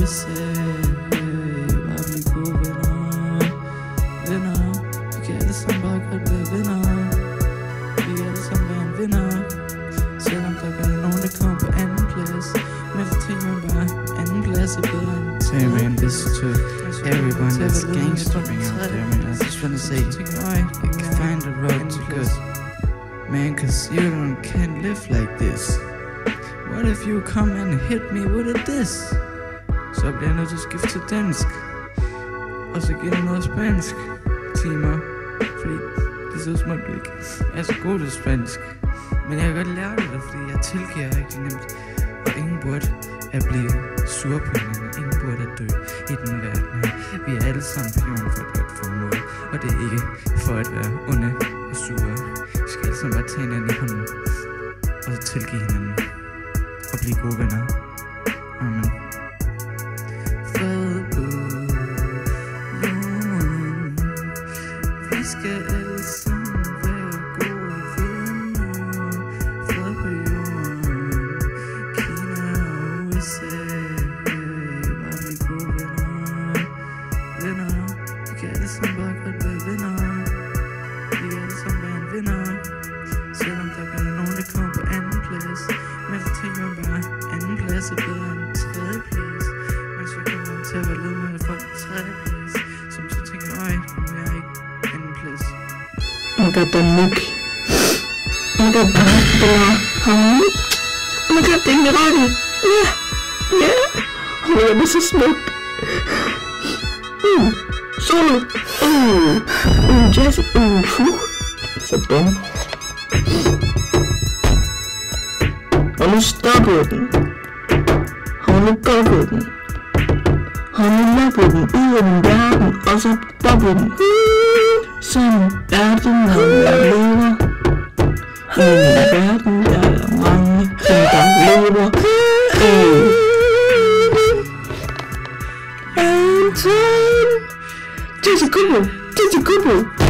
USA. Bare blive gode venner. Vi kan alle sammen bare godt være venner. Vi kan alle sammen være en vinder. Selvom der kan være nogen, der kommer på anden plads. Men så tænker man bare, anden plads er bedre end Hey man, this is to everyone that's gangstering out there, man. I just wanna say, find the road to good, man, cause you can't live like this. What if you come and hit me with a diss? Så bliver jeg nødt til at skifte til dansk, og så giver det noget spansk timer, fordi det ser ud som om du ikke er så god til spansk. Men jeg kan godt lære det, fordi jeg tilgiver rigtig nemt, og ingen burde at blive sur på hinanden. Ingen burde at dø i den verden her. Vi er alle sammen på jorden for et godt formål, og det er ikke for at være onde og sure. Vi skal alle sammen bare tage hinanden i hånden, og så tilgive hinanden, og blive gode venner. Amen. Fred på jorden. Vi skal alle sammen være gode venner. Fred på jorden. Kina og USA. Bare blive gode venner. Vi kan alle sammen bare godt være venner. Vi kan alle sammen være en vinder. Selvom der kan være nogen, der kommer på anden plads. Men så tænker man bare, anden plads er bedre end tredje plads. Men så kommer man til at være lidt med folk på tredje plads, som så tænker, øj, nu er jeg ikke anden plads. Oh my god, den myg. Oh my god, den er ham. Oh my god, det er en mirakel. Ja, ja. Oh my god, det er så smukt. Solo. Jazzy. Sådan. Og nu stoppede den. Og nu bobbede den. Og nu lukkede den ud af min verden, og så bobbede den. Sådan er det, når jeg lever. I min verden der er mange, der lever. Det er så god.